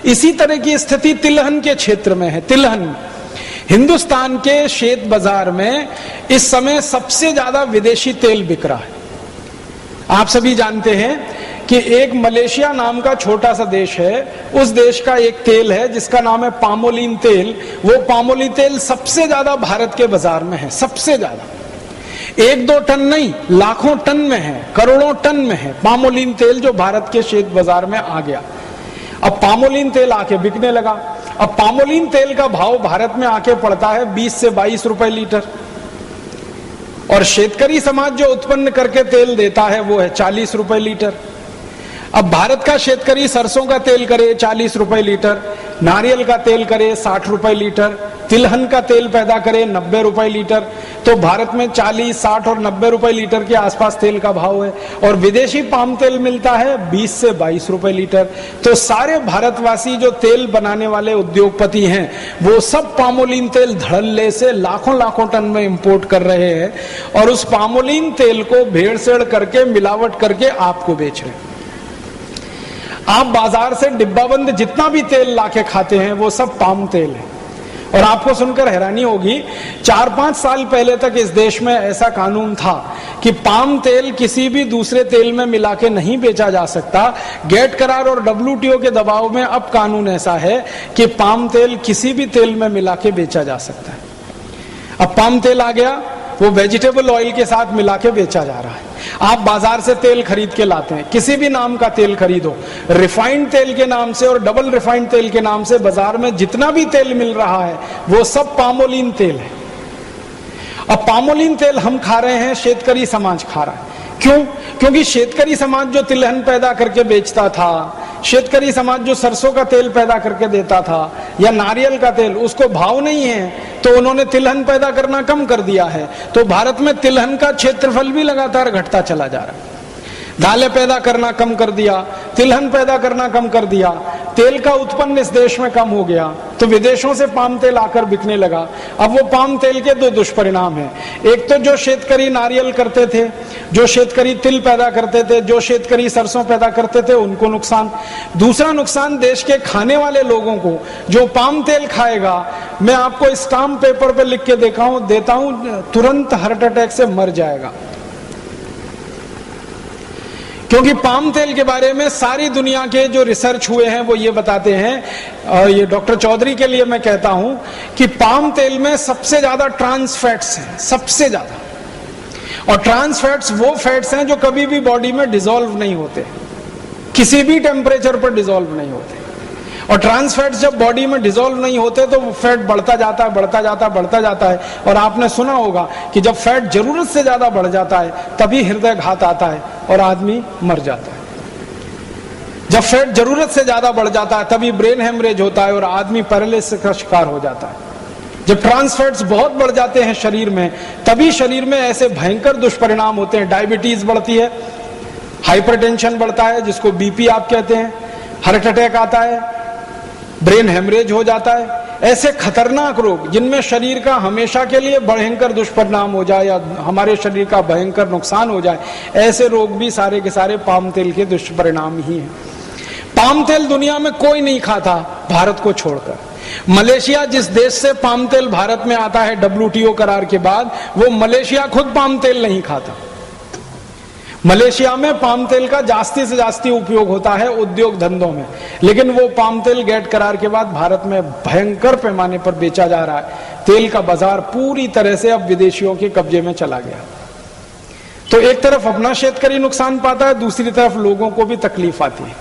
इसी तरह की स्थिति तिलहन के क्षेत्र में है। तिलहन हिंदुस्तान के शेत बाजार में इस समय सबसे ज्यादा विदेशी तेल बिक रहा है। आप सभी जानते हैं कि एक मलेशिया नाम का छोटा सा देश है, उस देश का एक तेल है जिसका नाम है पामोलिन तेल। वो पामोलिन तेल सबसे ज्यादा भारत के बाजार में है, सबसे ज्यादा। 1-2 टन नहीं, लाखों टन में है, करोड़ों टन में है पामोलिन तेल, जो भारत के शेत बाजार में आ गया। अब पामोलिन तेल आके बिकने लगा। अब पामोलिन तेल का भाव भारत में आके पड़ता है 20 से 22 रुपए लीटर, और शेतकरी समाज जो उत्पन्न करके तेल देता है वो है 40 रुपए लीटर। अब भारत का शेतकरी सरसों का तेल करे 40 रुपए लीटर, नारियल का तेल करे 60 रुपए लीटर, तिलहन का तेल पैदा करे 90 रुपए लीटर। तो भारत में 40, 60 और 90 रुपए लीटर के आसपास तेल का भाव है, और विदेशी पाम तेल मिलता है 20 से 22 रुपए लीटर। तो सारे भारतवासी जो तेल बनाने वाले उद्योगपति हैं वो सब पामोलिन तेल धड़ल्ले से लाखों लाखों टन में इंपोर्ट कर रहे हैं, और उस पामोलिन तेल को भेड़सेड़ करके, मिलावट करके आपको बेच रहे हैं। आप बाजार से डिब्बाबंद जितना भी तेल लाके खाते हैं वो सब पाम तेल है। और आपको सुनकर हैरानी होगी, 4-5 साल पहले तक इस देश में ऐसा कानून था कि पाम तेल किसी भी दूसरे तेल में मिला के नहीं बेचा जा सकता। गेट करार और WTO के दबाव में अब कानून ऐसा है कि पाम तेल किसी भी तेल में मिला के बेचा जा सकता है। अब पाम तेल आ गया, वो वेजिटेबल ऑयल के साथ मिला के बेचा जा रहा है। आप बाजार से तेल खरीद के लाते हैं, किसी भी नाम का तेल खरीदो, रिफाइंड तेल के नाम से और डबल रिफाइंड तेल के नाम से बाजार में जितना भी तेल मिल रहा है वो सब पामोलिन तेल है। अब पामोलिन तेल हम खा रहे हैं, शेतकरी समाज खा रहा है। क्यों? क्योंकि शेतकरी समाज जो तिलहन पैदा करके बेचता था, शेतकरी समाज जो सरसों का तेल पैदा करके देता था या नारियल का तेल, उसको भाव नहीं है, तो उन्होंने तिलहन पैदा करना कम कर दिया है। तो भारत में तिलहन का क्षेत्रफल भी लगातार घटता चला जा रहा है। दालें पैदा करना कम कर दिया, तिलहन पैदा करना कम कर दिया, तेल का उत्पन्न इस देश में कम हो गया, तो विदेशों से पाम तेल आकर बिकने लगा। अब वो पाम तेल के 2 दुष्परिणाम हैं। एक तो जो शेतकरी नारियल करते थे, जो शेतकरी तिल पैदा करते थे, जो शेतकरी सरसों पैदा करते थे, उनको नुकसान। दूसरा नुकसान देश के खाने वाले लोगों को, जो पाम तेल खाएगा, मैं आपको स्टाम्प पेपर पे लिख के देता हूं, तुरंत हार्ट अटैक से मर जाएगा। क्योंकि पाम तेल के बारे में सारी दुनिया के जो रिसर्च हुए हैं वो ये बताते हैं, और ये डॉक्टर चौधरी के लिए मैं कहता हूं कि पाम तेल में सबसे ज्यादा ट्रांस फैट्स हैं, सबसे ज्यादा। और ट्रांस फैट्स वो फैट्स हैं जो कभी भी बॉडी में डिसॉल्व नहीं होते, किसी भी टेम्परेचर पर डिसॉल्व नहीं होते। और ट्रांस फैट्स जब बॉडी में डिसॉल्व नहीं होते तो वो फैट बढ़ता जाता है, बढ़ता जाता है, बढ़ता जाता है। और आपने सुना होगा कि जब फैट जरूरत से ज्यादा बढ़ जाता है तभी हृदय घात आता है और आदमी मर जाता है। जब फैट जरूरत से ज्यादा बढ़ जाता है तभी ब्रेन हेमरेज होता है और आदमी पैरालिसिस का शिकार हो जाता है। जब ट्रांस फैट्स बहुत बढ़ जाते हैं शरीर में, तभी शरीर में ऐसे भयंकर दुष्परिणाम होते हैं। डायबिटीज बढ़ती है, हाइपरटेंशन बढ़ता है जिसको बीपी आप कहते हैं, हार्ट अटैक आता है, ब्रेन हेमरेज हो जाता है। ऐसे खतरनाक रोग जिनमें शरीर का हमेशा के लिए भयंकर दुष्परिणाम हो जाए या हमारे शरीर का भयंकर नुकसान हो जाए, ऐसे रोग भी सारे के सारे पाम तेल के दुष्परिणाम ही हैं। पाम तेल दुनिया में कोई नहीं खाता भारत को छोड़कर। मलेशिया जिस देश से पाम तेल भारत में आता है WTO करार के बाद, वो मलेशिया खुद पाम तेल नहीं खाता। मलेशिया में पाम तेल का जास्ती से जास्ती उपयोग होता है उद्योग धंधों में, लेकिन वो पाम तेल गेट करार के बाद भारत में भयंकर पैमाने पर बेचा जा रहा है। तेल का बाजार पूरी तरह से अब विदेशियों के कब्जे में चला गया। तो एक तरफ अपना शेतकरी नुकसान पाता है, दूसरी तरफ लोगों को भी तकलीफ आती है।